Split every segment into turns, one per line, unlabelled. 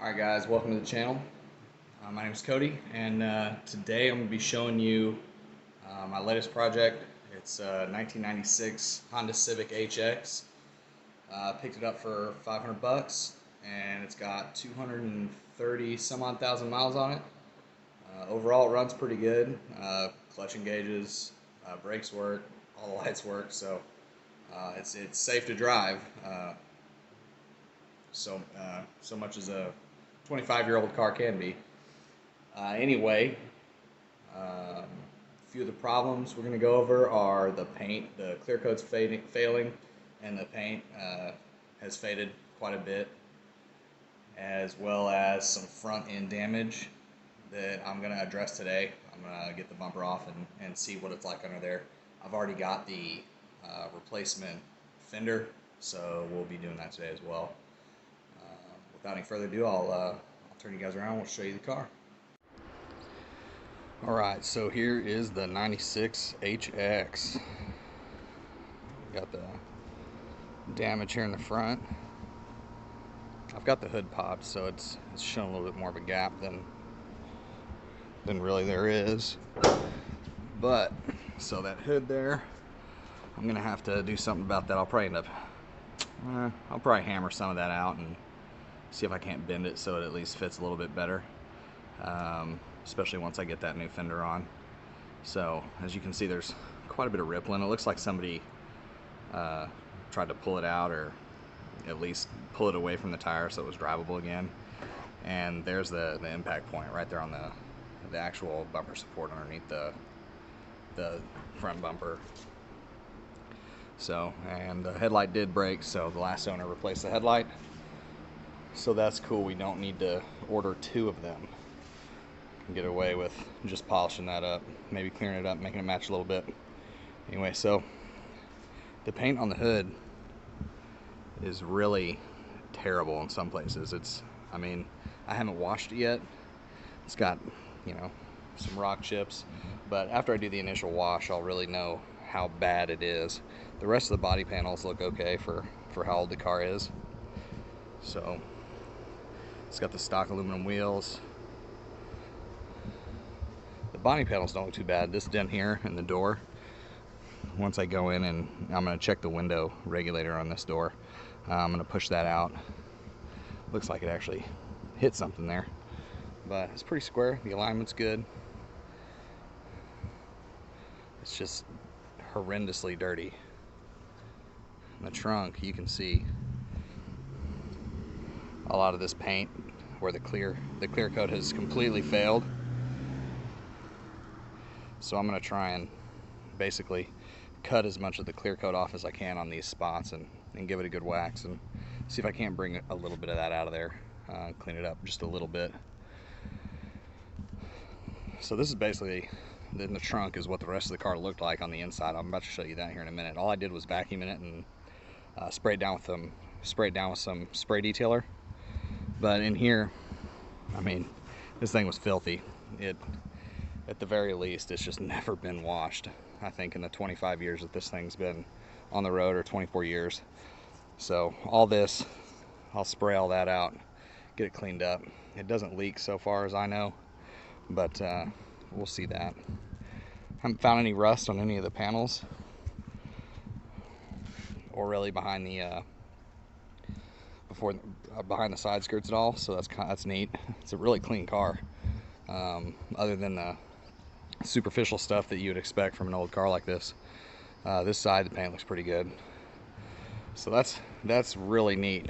Alright guys, welcome to the channel. My name is Cody, and today I'm going to be showing you my latest project. It's a 1996 Honda Civic HX. Picked it up for 500 bucks, and it's got 230 some odd thousand miles on it. Overall it runs pretty good. Clutch engages, brakes work, all the lights work, so it's safe to drive. So much as a 25-year-old car can be. Anyway, a few of the problems we're going to go over are the paint. The clear coat's failing, and the paint has faded quite a bit, as well as some front end damage that I'm going to address today. I'm going to get the bumper off and see what it's like under there. I've already got the replacement fender, so we'll be doing that today as well. Without any further ado, I'll turn you guys around. We'll show you the car. Alright, so here is the 96 HX. Got the damage here in the front. I've got the hood popped, so it's showing a little bit more of a gap than really there is. But, so that hood there, I'm going to have to do something about that. I'll probably hammer some of that out and see if I can't bend it so it at least fits a little bit better, especially once I get that new fender on. So as you can see, there's quite a bit of rippling. It looks like somebody tried to pull it out, or at least pull it away from the tire so it was drivable again. And there's the impact point right there on the actual bumper support underneath the front bumper. So, and the headlight did break, so the last owner replaced the headlight. So that's cool. We don't need to order two of them. Can get away with just polishing that up, maybe clearing it up, making it match a little bit. Anyway, so the paint on the hood is really terrible in some places. I mean, I haven't washed it yet. It's got, some rock chips, but after I do the initial wash, I'll really know how bad it is. The rest of the body panels look okay for how old the car is. So it's got the stock aluminum wheels. The body panels don't look too bad. This dent here in the door, once I go in and I'm going to check the window regulator on this door, I'm going to push that out. Looks like it actually hit something there, but it's pretty square. The alignment's good. It's just horrendously dirty. In the trunk, you can see a lot of this paint where the clear coat has completely failed. So I'm going to try and basically cut as much of the clear coat off as I can on these spots and give it a good wax and see if I can't bring a little bit of that out of there, clean it up just a little bit. So this is basically, in the trunk is what the rest of the car looked like on the inside. I'm about to show you that here in a minute. All I did was vacuum it and spray it down with some spray detailer. But in here, I mean, this thing was filthy. At the very least, it's just never been washed. I think in the 25 years that this thing's been on the road, or 24 years. So all this, I'll spray all that out, get it cleaned up. It doesn't leak so far as I know, but we'll see that. Haven't found any rust on any of the panels, or really behind the behind the side skirts at all. So that's neat. It's a really clean car, other than the superficial stuff that you would expect from an old car like this. This side, the paint looks pretty good. So that's really neat.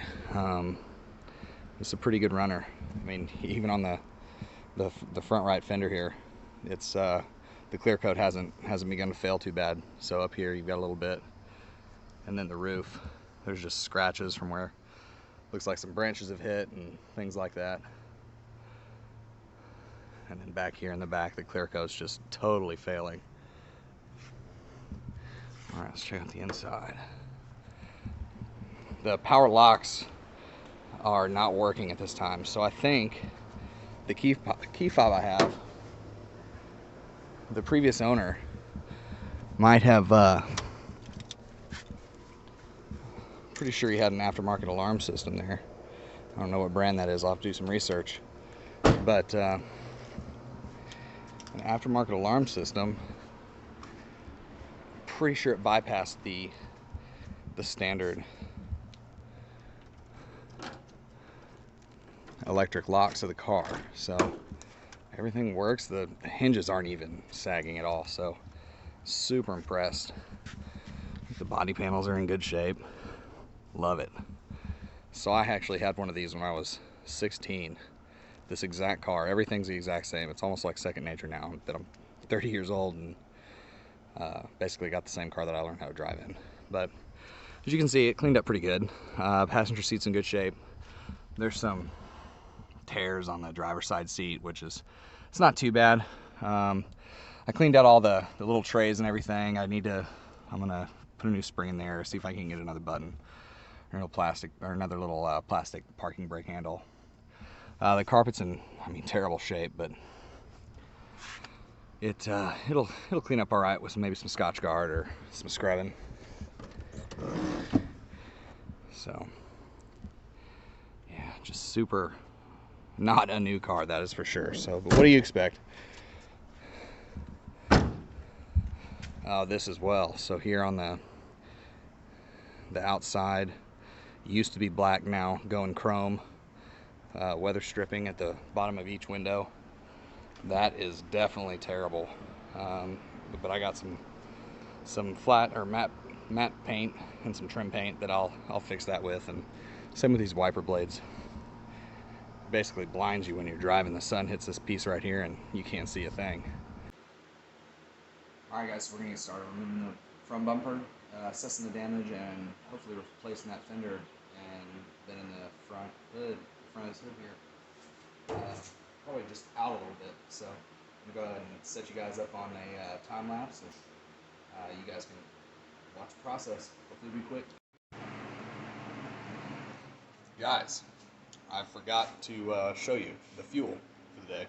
It's a pretty good runner. I mean, even on the front right fender here, it's the clear coat hasn't begun to fail too bad. So up here you've got a little bit, and then the roof, there's just scratches from where looks like some branches have hit and things like that. And then back here in the back, the clear coat's just totally failing. All right, let's check out the inside. The power locks are not working at this time, so I think the key fob I have, the previous owner might have pretty sure he had an aftermarket alarm system there. I don't know what brand that is. I'll have to do some research. But an aftermarket alarm system, pretty sure it bypassed the standard electric locks of the car. So everything works. The hinges aren't even sagging at all. So super impressed. The body panels are in good shape. Love it. So I actually had one of these when I was 16. This exact car, everything's the exact same. It's almost like second nature now that I'm 30 years old and basically got the same car that I learned how to drive in. But as you can see, it cleaned up pretty good. Passenger seat's in good shape. There's some tears on the driver's side seat, which is, it's not too bad. I cleaned out all the little trays and everything. I'm gonna put a new spring in there, see if I can get another button or another little plastic parking brake handle. The carpet's in, terrible shape, but it'll clean up all right with maybe some Scotch Guard or some scrubbing. So yeah, just super not a new car, that is for sure. So, but what do you expect? This as well. So here on the outside, used to be black, now going chrome. Weather stripping at the bottom of each window. That is definitely terrible. But I got some flat or matte paint and some trim paint that I'll fix that with. And same with these wiper blades. Basically blinds you when you're driving. The sun hits this piece right here and you can't see a thing. Alright guys, so we're going to get started removing the front bumper, assessing the damage, and hopefully replacing that fender, and then in the front hood, of this hood here, probably just out a little bit. So I'm going to go ahead and set you guys up on a time lapse, and you guys can watch the process. Hopefully it'll be quick. Guys, I forgot to show you the fuel for the day.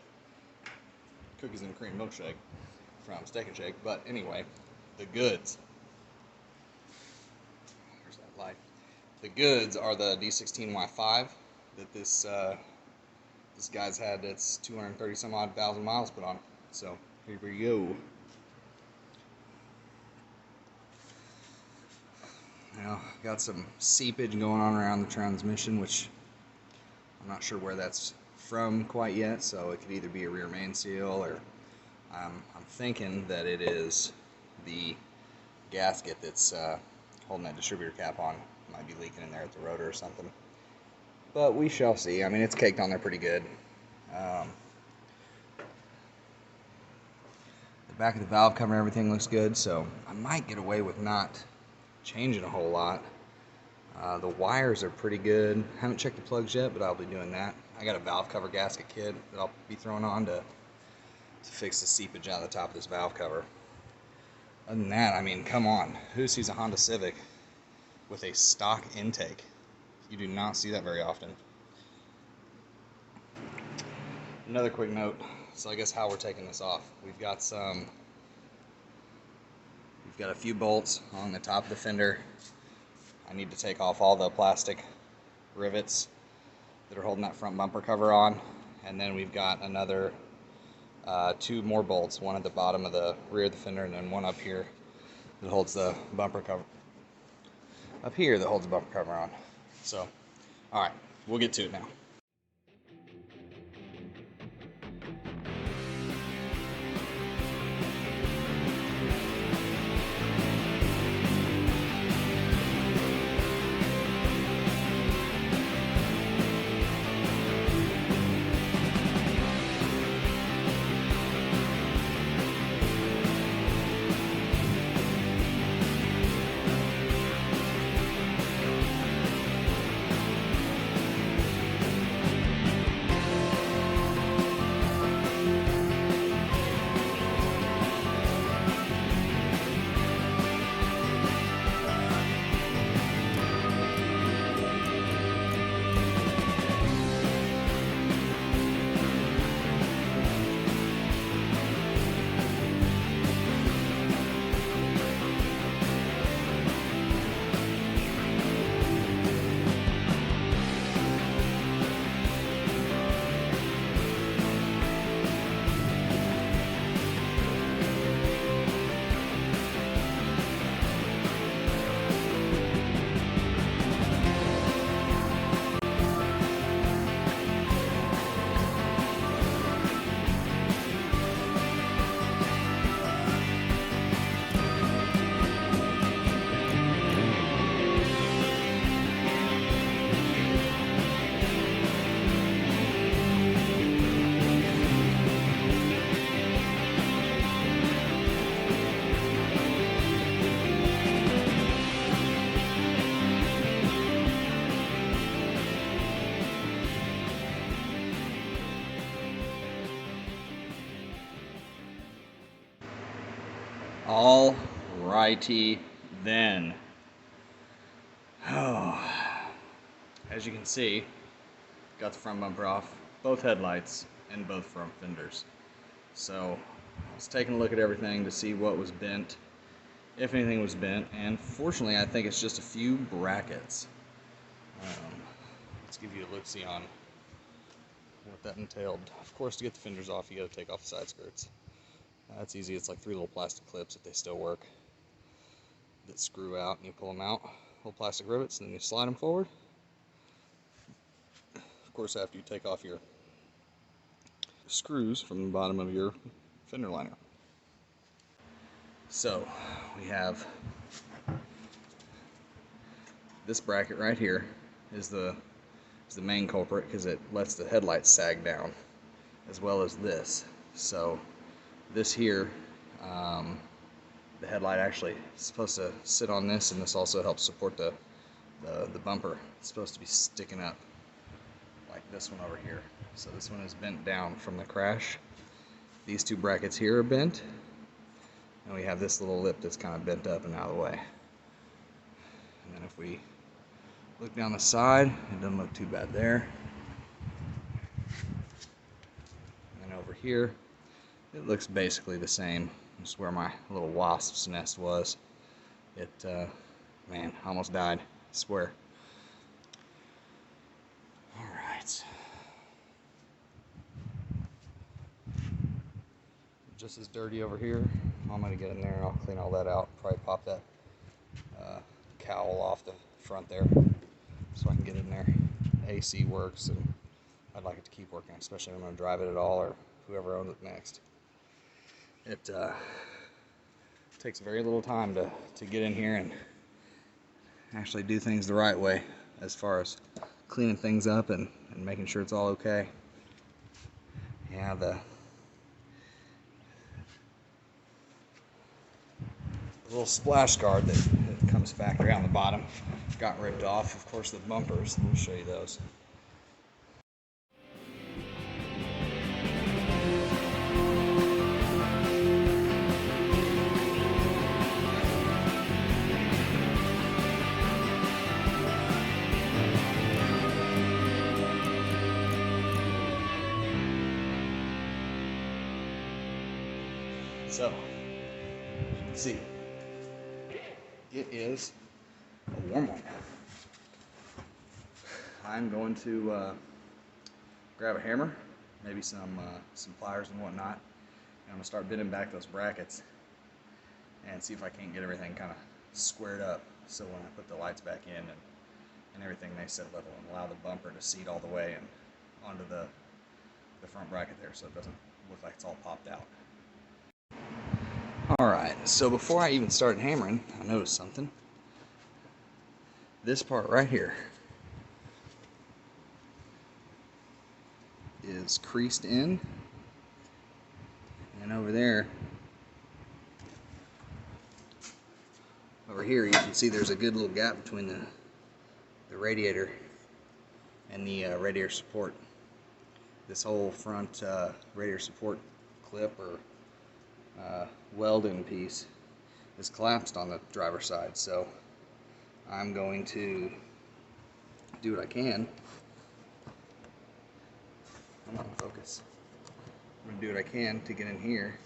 Cookies and cream milkshake from Steak and Shake. But anyway, the goods. There's that light. The goods are the D16Y5 that this guy's had. It's 230 some odd thousand miles put on. So here we go. Now got some seepage going on around the transmission, which I'm not sure where that's from quite yet. So it could either be a rear main seal, or I'm thinking that it is the gasket that's holding that distributor cap on. Might be leaking in there at the rotor or something. But we shall see. It's caked on there pretty good. The back of the valve cover, everything looks good, so I might get away with not changing a whole lot. The wires are pretty good. Haven't checked the plugs yet, but I'll be doing that. I got a valve cover gasket kit that I'll be throwing on to fix the seepage out of the top of this valve cover. Other than that, come on. Who sees a Honda Civic with a stock intake? You do not see that very often. Another quick note. So I guess how we're taking this off. We've got a few bolts on the top of the fender. I need to take off all the plastic rivets that are holding that front bumper cover on. And then we've got another 2 more bolts, one at the bottom of the rear of the fender, and then one up here that holds the bumper cover. Up here that holds the bumper cover on. So, alright, we'll get to it now. All righty then. Oh, as you can see, got the front bumper off, both headlights, and both front fenders. So I was taking a look at everything to see what was bent, if anything was bent, and fortunately I think it's just a few brackets. Let's give you a look-see on what that entailed. Of course, to get the fenders off, you got to take off the side skirts. That's easy. It's like 3 little plastic clips, if they still work, that screw out and you pull them out. Little plastic rivets, and then you slide them forward. Of course, after you take off your screws from the bottom of your fender liner. So we have this bracket right here is the main culprit, because it lets the headlights sag down, as well as this. So this here, the headlight actually is supposed to sit on this, and this also helps support the bumper. It's supposed to be sticking up like this one over here. So this one is bent down from the crash. These 2 brackets here are bent, and we have this little lip that's kind of bent up and out of the way. And then if we look down the side, it doesn't look too bad there. And over here, it looks basically the same. This is where my little wasp's nest was. It, man, almost died, I swear. Alright. Just as dirty over here. I'm going to get in there and I'll clean all that out. Probably pop that cowl off the front there, so I can get in there. AC works, and I'd like it to keep working, especially if I'm going to drive it at all, or whoever owns it next. It takes very little time to get in here and actually do things the right way, as far as cleaning things up and making sure it's all okay. Yeah, the little splash guard that comes factory on the bottom got ripped off. Of course, the bumpers, we'll show you those. So, as you can see, it is a warm one. I'm going to grab a hammer, maybe some pliers and whatnot, and I'm going to start bending back those brackets and see if I can't get everything kind of squared up, so when I put the lights back in and everything, they sit level, and allow the bumper to seat all the way and onto the front bracket there, so it doesn't look like it's all popped out. Alright, so before I even started hammering, I noticed something. This part right here is creased in, and over there, over here, you can see there's a good little gap between the radiator and the radiator support. This whole front radiator support clip or weld-in piece is collapsed on the driver's side, so I'm going to do what I can. Come on, focus. I'm going to do what I can to get in here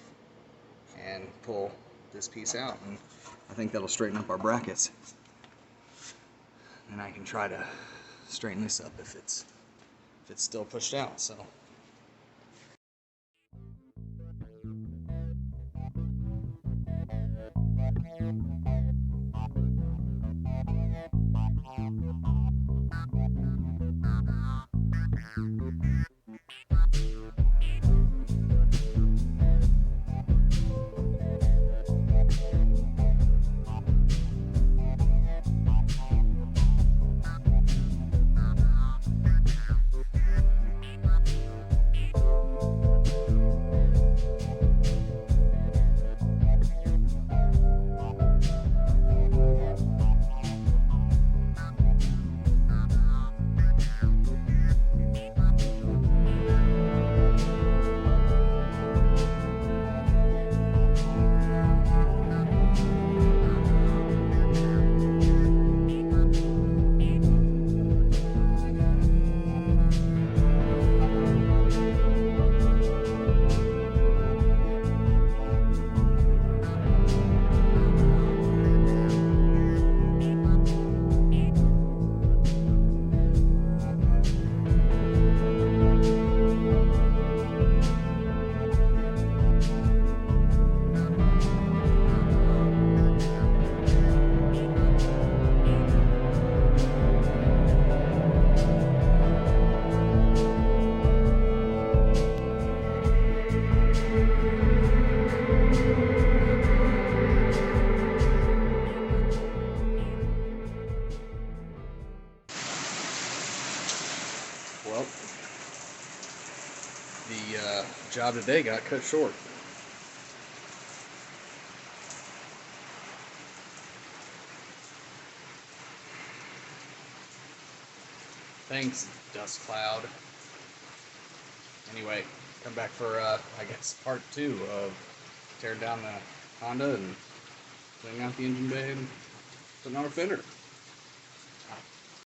and pull this piece out, and I think that'll straighten up our brackets. And I can try to straighten this up if it's still pushed out. So. the job today got cut short. Thanks, dust cloud. Anyway, come back for, I guess, part 2 of tearing down the Honda and cleaning out the engine bay and putting on a fender.